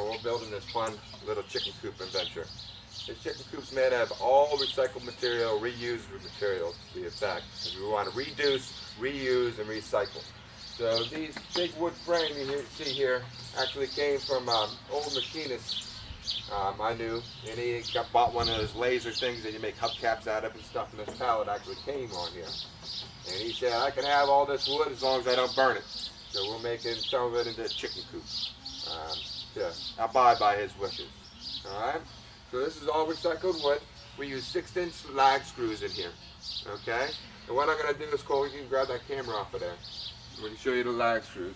we're building this fun little chicken coop adventure. This chicken coop's made out of all recycled material, reused materials to be exact. Because we want to reduce, reuse, and recycle. So these big wood frames you see here actually came from old machinist I knew, and he bought one of those laser things that you make hubcaps out of and stuff, and this pallet actually came on here. And he said, I can have all this wood as long as I don't burn it. So we're making some of it into a chicken coop to abide by his wishes. Alright? So this is all recycled wood. We use 6-inch lag screws in here. Okay? And what I'm going to do is, Cole, you can grab that camera off of there. I'm going to show you the lag screws.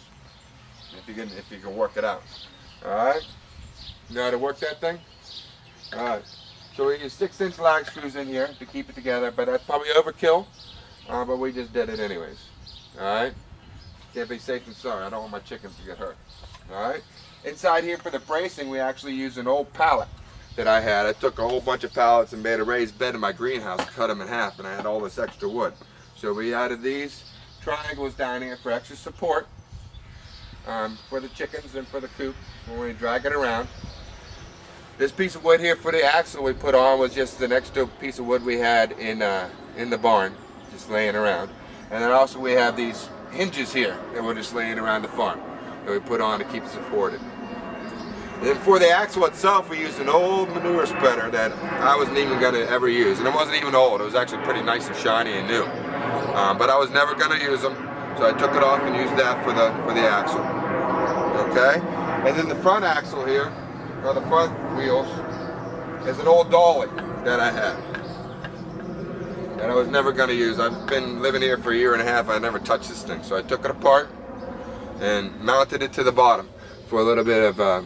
If you can work it out. Alright? You know how to work that thing? Alright. So we use 6-inch lag screws in here to keep it together, but that's probably overkill. But we just did it anyways. Alright? Can't be safe and sorry. I don't want my chickens to get hurt. Alright? Inside here for the bracing, we actually used an old pallet that I had. I took a whole bunch of pallets and made a raised bed in my greenhouse, cut them in half, and I had all this extra wood. So we added these triangles down here for extra support for the chickens and for the coop when we drag it around. This piece of wood here for the axle we put on was just an extra piece of wood we had in the barn, just laying around. And then also we have these hinges here that were just laying around the farm that we put on to keep it supported. And then for the axle itself, we used an old manure spreader that I wasn't even going to ever use. And it wasn't even old. It was actually pretty nice and shiny and new. But I was never going to use them, so I took it off and used that for the axle. Okay? And then the front axle here, or the front wheels, is an old dolly that I had. And I was never going to use. I've been living here for a year and a half. I never touched this thing. So I took it apart and mounted it to the bottom for a little bit of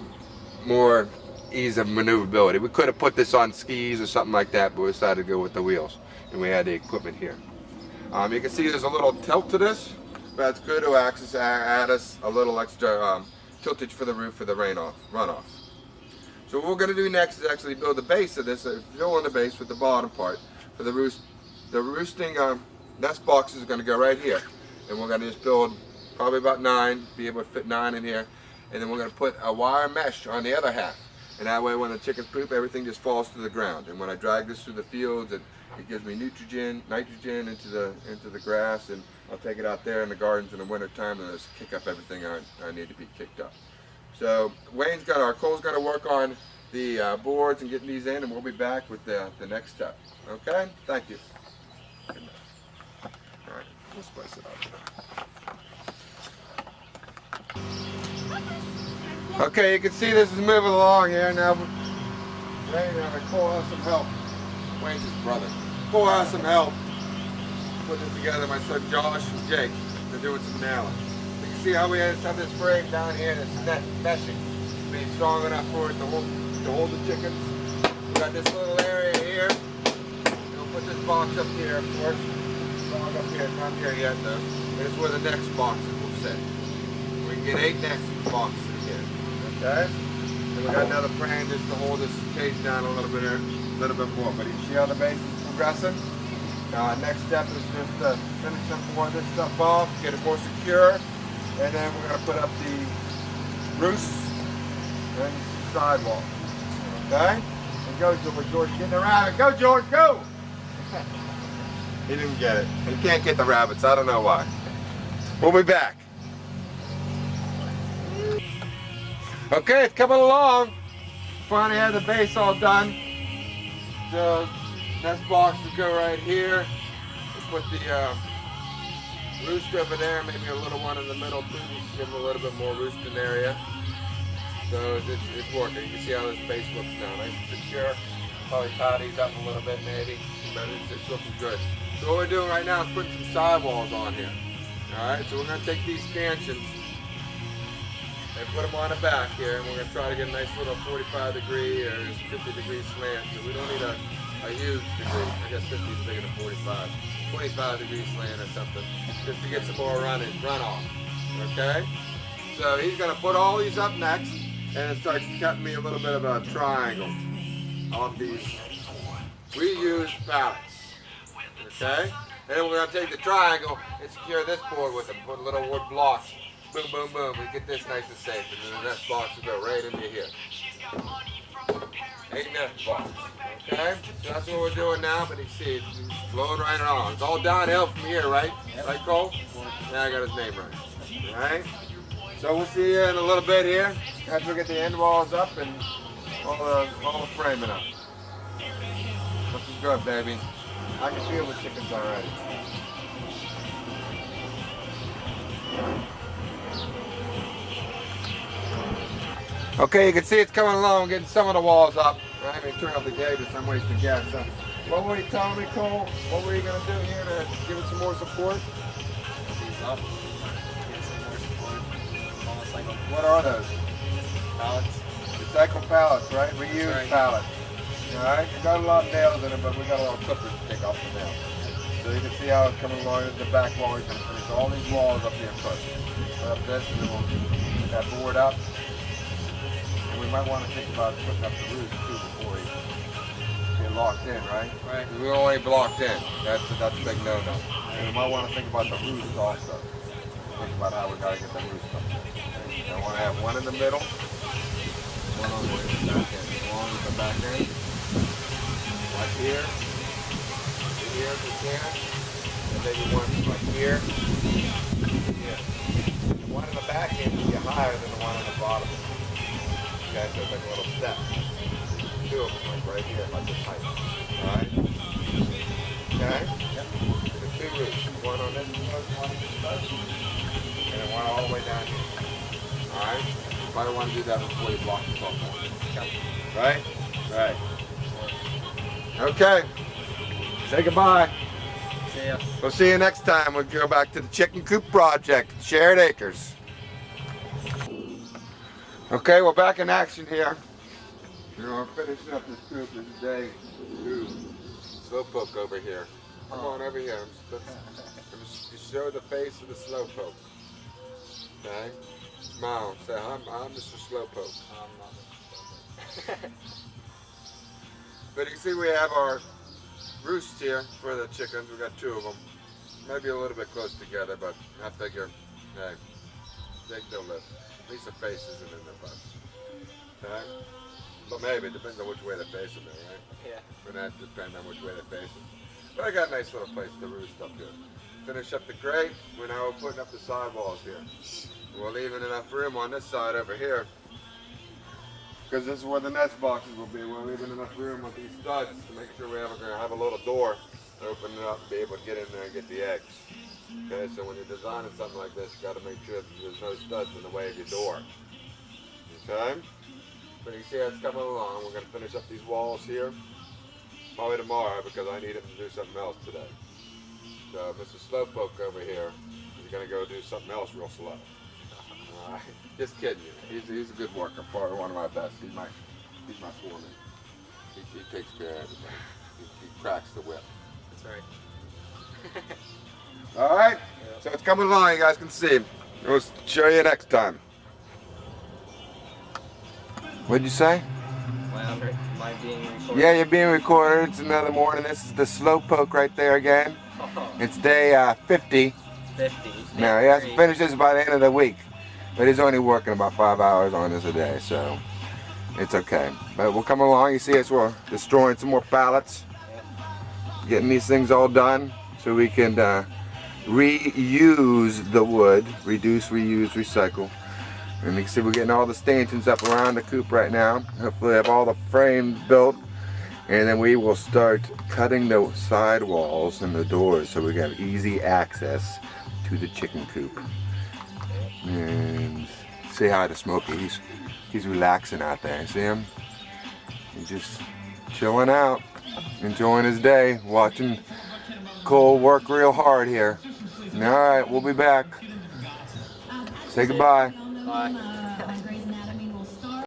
more ease of maneuverability. We could have put this on skis or something like that, but we decided to go with the wheels. And we had the equipment here. You can see there's a little tilt to this, but it's good to add us a little extra tiltage for the roof for the runoff. So what we're going to do next is actually build the base of this, fill in the base with the bottom part for the roost. The roosting nest box is going to go right here, and we're going to just build probably about 9, be able to fit 9 in here, and then we're going to put a wire mesh on the other half, and that way when the chickens poop, everything just falls to the ground. And when I drag this through the fields, it gives me nitrogen into the grass, and I'll take it out there in the gardens in the winter time and just kick up everything I need to be kicked up. So Cole's got to work on the boards and getting these in, and we'll be back with the next step. Okay? Thank you. Alright, we'll spice it up. Okay, you can see this is moving along here now. Cole has some help. Wayne's his brother. Cole has some help putting it together. My son Josh and Jake, they're doing some nailing. You can see how we have this frame down here that's meshing, being strong enough for it to hold the chickens. We got this little area here. We'll put this box up here, of course. Box up here, not here yet though. This is where the next boxes will sit. We can get 8 next boxes in here. Okay? And we got another frame just to hold this cage down a little bit more. But you see how the base is progressing? Next step is just to finish some more of this stuff off, get it more secure, and then we're going to put up the roosts and sidewall. Okay? And go, George, get in the rabbit. Go, George, go! He didn't get it. He can't get the rabbits. I don't know why. We'll be back. Okay, it's coming along. Finally had the base all done. So nest boxes go right here. We'll put the roost over there, maybe a little one in the middle too, just to give them a little bit more roosting area. So it's working. You can see how this base looks now. Nice and secure. Probably tie these up a little bit maybe, but it's looking good. So what we're doing right now is putting some sidewalls on here. Alright, so we're going to take these stanchions and put them on the back here, and we're going to try to get a nice little 45 degree or 50 degree slant. So we don't need a huge degree. I guess 50 is bigger than 45. 25 degree slant or something, just to get some more runoff. Okay? So he's going to put all these up next and start cutting me a little bit of a triangle off these reused pallets. Okay? And then we're going to take the triangle and secure this board with them. Put a little wood block boom, boom, boom. We get this nice and safe, and then the nest box will go right into here. 8 nest boxes. Okay? So that's what we're doing now, but you see it's flowing right along. It's all downhill from here, right? Yep. Right, Cole? Yeah, I got his name right. Alright? So we'll see you in a little bit here after we get the end walls up and all the framing up. Looking good, baby. I can feel the chickens already. Okay, you can see it's coming along, getting some of the walls up. Right? I mean, turn off the gauge, some ways to guess. What were you telling me, Cole? What were you going to do here to give it some more support? These up. Get some more support. Almost like a... What are those? Pallets. Recycled pallets, right? Reused right. pallets. Alright, we got a lot of nails in it, but we got a lot of clippers to take off the nails. So you can see how it's coming along at the back wall. We're going to finish all these walls up here first. Put up this, and then we'll get that board up. And we might want to think about putting up the roof too before we get locked in, right? Right. We're only blocked in. That's a big no-no. And we might want to think about the roofs also. Think about how we got to get the roofs up. I want to have one in the middle, one on the back end. Along with the back end. Like here if we can, and maybe one like here. The one in the back end will be higher than the one on the bottom. Okay, so it's like a little step. 2 of them like right here, like this height. Alright? Okay? Yep. The 2 roofs. One on this side, one on this side, and then one all the way down here. Alright? You probably want to do that before you block the top one. Okay. Right? Right. Okay. Say goodbye. See ya. We'll see you next time. We'll go back to the chicken coop project, Shared Acres. Okay, we're back in action here. We're finishing up this coop. This is day 2. Slowpoke over here. Come on over here. Just show the face of the slowpoke. Okay? Smile. Say, I'm Mr. Slowpoke. But you can see we have our roosts here for the chickens. We got 2 of them. Maybe a little bit close together, but I figure, hey, they'll live. At least the face isn't in their butts. Okay? But maybe, it depends on which way they're facing there, right? Yeah. But that depends on which way they're facing. But I got a nice little place to roost up here. Finish up the grate. We're now putting up the sidewalls here. We're leaving enough room on this side over here, because this is where the nest boxes will be. We're leaving enough room with these studs to make sure we're going to have a little door to open it up and be able to get in there and get the eggs. Okay, so when you're designing something like this, you got to make sure that there's no studs in the way of your door. Okay? But you can see how it's coming along. We're going to finish up these walls here probably tomorrow, because I need him to do something else today. So Mr. Slowpoke over here is going to go do something else real slow. Alright, just kidding you. He's a good worker, probably one of my best. He's my foreman. He takes care of everything. He cracks the whip. That's right. Alright, so it's coming along, you guys can see. We'll show you next time. What'd you say? Am I being recorded? Yeah, you're being recorded. It's another morning. This is the Slowpoke right there again. It's day 50. 50. Now, he has to finish this by the end of the week. But he's only working about 5 hours on this a day, so it's okay. But we'll come along. You see us, we're destroying some more pallets. Getting these things all done so we can reuse the wood. Reduce, reuse, recycle. And you can see we're getting all the stanchions up around the coop right now. Hopefully have all the frames built. And then we will start cutting the side walls and the doors so we have easy access to the chicken coop. And say hi to Smokey. He's relaxing out there. See him? He's just chilling out, enjoying his day, watching Cole work real hard here. All right, we'll be back. Say goodbye. Bye.